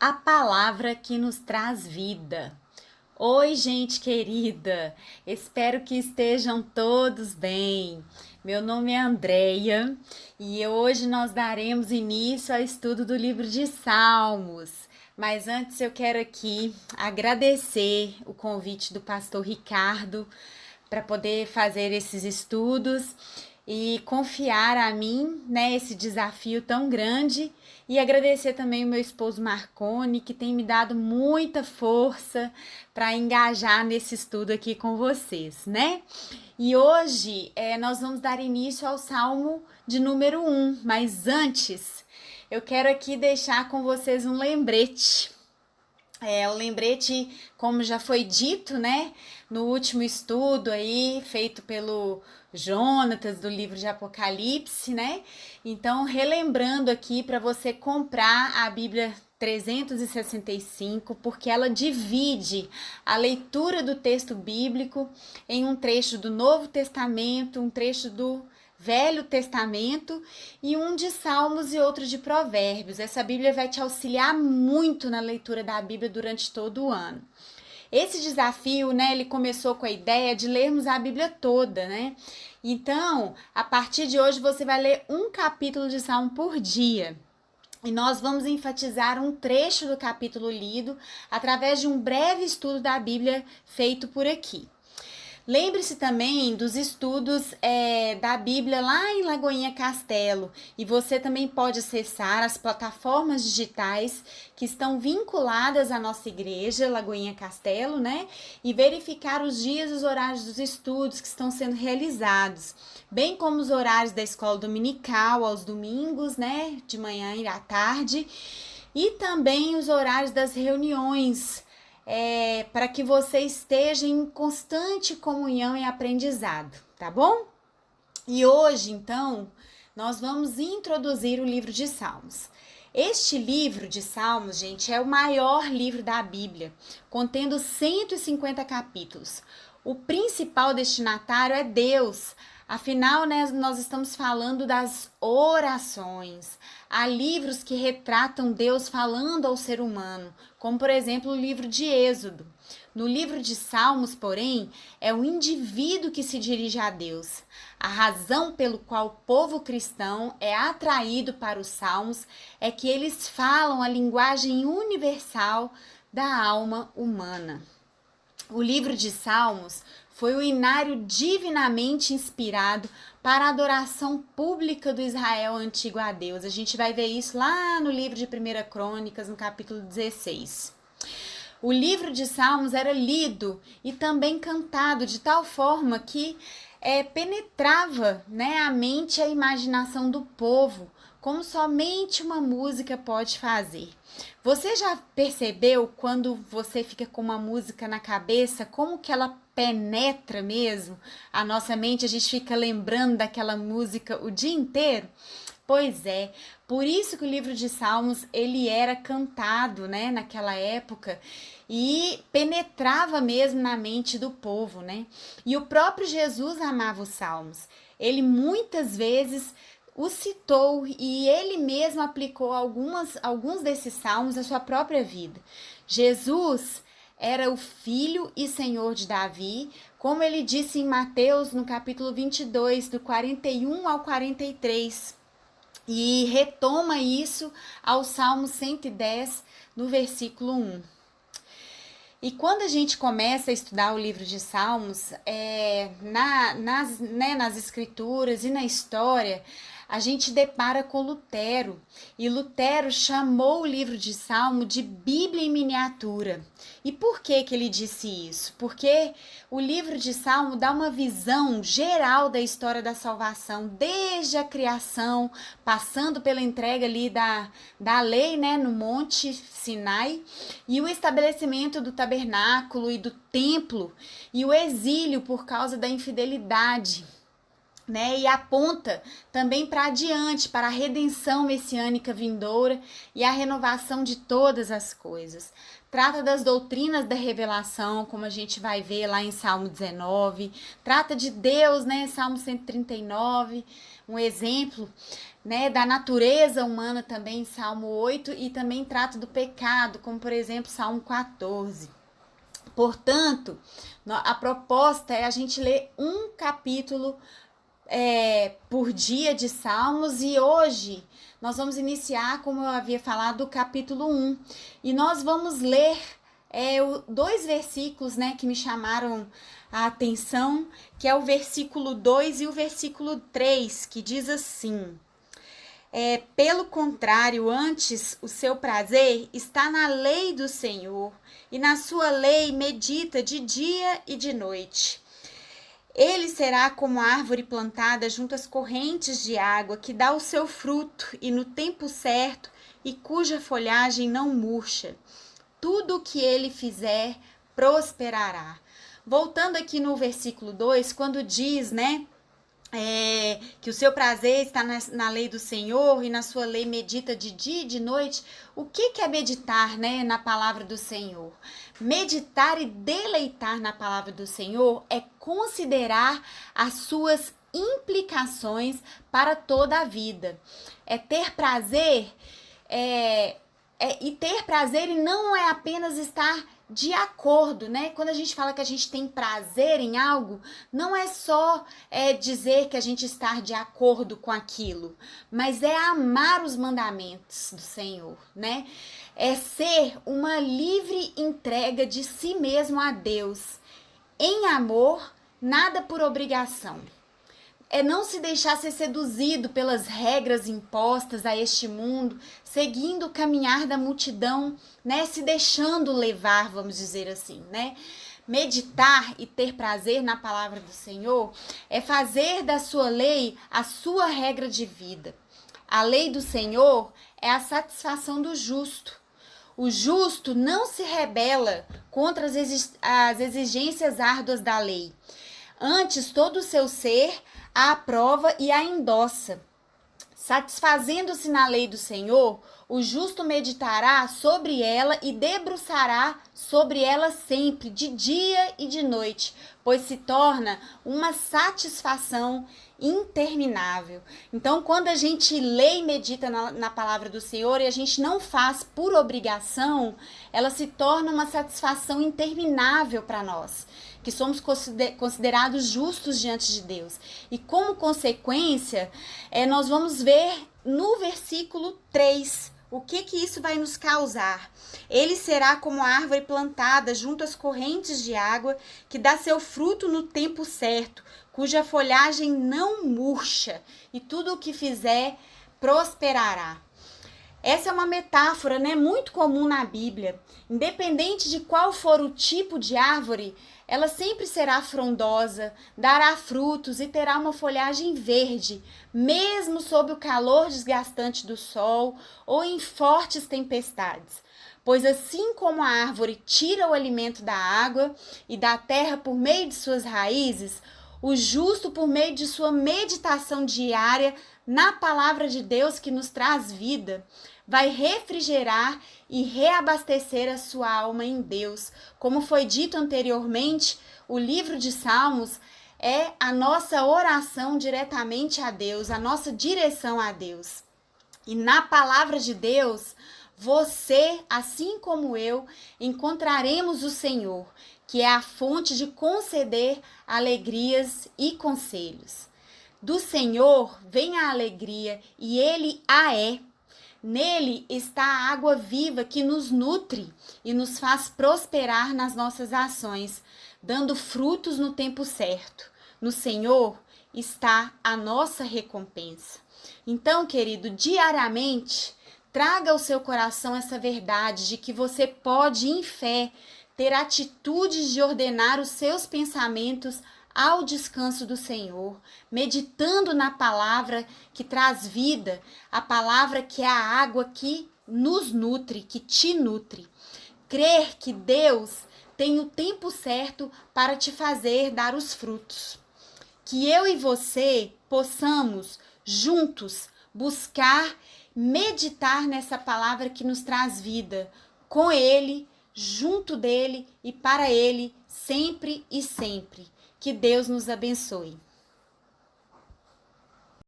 A palavra que nos traz vida. Oi, gente querida, espero que estejam todos bem. Meu nome é Andreia e hoje nós daremos início ao estudo do livro de Salmos. Mas antes eu quero aqui agradecer o convite do pastor Ricardo para poder fazer esses estudos e confiar a mim, né, esse desafio tão grande, e agradecer também o meu esposo Marconi, que tem me dado muita força para engajar nesse estudo aqui com vocês, né? E hoje nós vamos dar início ao Salmo de número 1, mas antes eu quero aqui deixar com vocês um lembrete. O lembrete, como já foi dito, né, no último estudo aí, feito pelo Jonatas, do livro de Apocalipse, né? Então, relembrando aqui para você comprar a Bíblia 365, porque ela divide a leitura do texto bíblico em um trecho do Novo Testamento, um trecho do Velho Testamento e um de Salmos e outro de Provérbios. Essa Bíblia vai te auxiliar muito na leitura da Bíblia durante todo o ano. Esse desafio, né, ele começou com a ideia de lermos a Bíblia toda, né? Então, a partir de hoje você vai ler um capítulo de Salmo por dia. E nós vamos enfatizar um trecho do capítulo lido através de um breve estudo da Bíblia feito por aqui. Lembre-se também dos estudos da Bíblia lá em Lagoinha Castelo, e você também pode acessar as plataformas digitais que estão vinculadas à nossa igreja, Lagoinha Castelo, né? E verificar os dias e os horários dos estudos que estão sendo realizados, bem como os horários da escola dominical aos domingos, né? De manhã e à tarde, e também os horários das reuniões, para que você esteja em constante comunhão e aprendizado, tá bom? E hoje, então, nós vamos introduzir o livro de Salmos. Este livro de Salmos, gente, é o maior livro da Bíblia, contendo 150 capítulos. O principal destinatário é Deus. Afinal, né, nós estamos falando das orações. Há livros que retratam Deus falando ao ser humano, como por exemplo o livro de Êxodo. No livro de Salmos, porém, é o indivíduo que se dirige a Deus. A razão pelo qual o povo cristão é atraído para os Salmos é que eles falam a linguagem universal da alma humana. O livro de Salmos foi o inário divinamente inspirado para a adoração pública do Israel antigo a Deus. A gente vai ver isso lá no livro de 1 Crônicas, no capítulo 16. O livro de Salmos era lido e também cantado de tal forma que penetrava, né, a mente e a imaginação do povo, como somente uma música pode fazer. Você já percebeu quando você fica com uma música na cabeça, como que ela penetra mesmo a nossa mente? A gente fica lembrando daquela música o dia inteiro? Pois é, por isso que o livro de Salmos ele era cantado, né, naquela época, e penetrava mesmo na mente do povo, né? E o próprio Jesus amava os Salmos. Ele muitas vezes o citou e ele mesmo aplicou alguns desses salmos à sua própria vida. Jesus era o filho e senhor de Davi, como ele disse em Mateus, no capítulo 22, do 41 ao 43. E retoma isso ao Salmo 110, no versículo 1. E quando a gente começa a estudar o livro de Salmos, nas escrituras e na história, a gente depara com Lutero. E Lutero chamou o livro de Salmo de Bíblia em miniatura. E por que ele disse isso? Porque o livro de Salmo dá uma visão geral da história da salvação, desde a criação, passando pela entrega ali da lei, né, no Monte Sinai, e o estabelecimento do tabernáculo e do templo, e o exílio por causa da infidelidade né? E aponta também para adiante, para a redenção messiânica vindoura e a renovação de todas as coisas. Trata das doutrinas da revelação, como a gente vai ver lá em Salmo 19. Trata de Deus, né? Salmo 139, um exemplo, né, da natureza humana também, Salmo 8, e também trata do pecado, como por exemplo, Salmo 14. Portanto, a proposta é a gente ler um capítulo por dia de Salmos, e hoje nós vamos iniciar, como eu havia falado, o capítulo 1. E nós vamos ler dois versículos, né, que me chamaram a atenção, que é o versículo 2 e o versículo 3, que diz assim: pelo contrário, antes o seu prazer está na lei do Senhor, e na sua lei medita de dia e de noite. Ele será como a árvore plantada junto às correntes de água, que dá o seu fruto e no tempo certo, e cuja folhagem não murcha. Tudo o que ele fizer prosperará. Voltando aqui no versículo 2, quando diz, né, que o seu prazer está na lei do Senhor e na sua lei medita de dia e de noite. O que é meditar, né, na palavra do Senhor? Meditar e deleitar na palavra do Senhor é considerar as suas implicações para toda a vida. É ter prazer, e ter prazer e não é apenas estar de acordo, né? Quando a gente fala que a gente tem prazer em algo, não é só dizer que a gente está de acordo com aquilo, mas é amar os mandamentos do Senhor, né? É ser uma livre entrega de si mesmo a Deus, em amor, nada por obrigação. É não se deixar ser seduzido pelas regras impostas a este mundo, seguindo o caminhar da multidão, né? Se deixando levar, vamos dizer assim, né? Meditar e ter prazer na palavra do Senhor é fazer da sua lei a sua regra de vida. A lei do Senhor é a satisfação do justo. O justo não se rebela contra as exigências árduas da lei. Antes, todo o seu ser a aprova e a endossa. Satisfazendo-se na lei do Senhor, o justo meditará sobre ela e debruçará sobre ela sempre, de dia e de noite, pois se torna uma satisfação interminável. Então, quando a gente lê e medita na palavra do Senhor e a gente não faz por obrigação, ela se torna uma satisfação interminável para nós, que somos considerados justos diante de Deus. E como consequência, nós vamos ver no versículo 3 o que isso vai nos causar. Ele será como a árvore plantada junto às correntes de água, que dá seu fruto no tempo certo, cuja folhagem não murcha, e tudo o que fizer prosperará. Essa é uma metáfora, né, muito comum na Bíblia. Independente de qual for o tipo de árvore, ela sempre será frondosa, dará frutos e terá uma folhagem verde, mesmo sob o calor desgastante do sol ou em fortes tempestades. Pois assim como a árvore tira o alimento da água e da terra por meio de suas raízes, o justo, por meio de sua meditação diária na palavra de Deus que nos traz vida, vai refrigerar e reabastecer a sua alma em Deus. Como foi dito anteriormente, o livro de Salmos é a nossa oração diretamente a Deus, a nossa direção a Deus. E na palavra de Deus, você, assim como eu, encontraremos o Senhor, que é a fonte de conceder alegrias e conselhos. Do Senhor vem a alegria e Ele a é. Nele está a água viva que nos nutre e nos faz prosperar nas nossas ações, dando frutos no tempo certo. No Senhor está a nossa recompensa. Então, querido, diariamente, traga ao seu coração essa verdade de que você pode, em fé, ter atitudes de ordenar os seus pensamentos ao descanso do Senhor, meditando na palavra que traz vida, a palavra que é a água que nos nutre, que te nutre. Crer que Deus tem o tempo certo para te fazer dar os frutos. Que eu e você possamos juntos buscar meditar nessa palavra que nos traz vida, com Ele, junto dele e para Ele, sempre e sempre. Que Deus nos abençoe.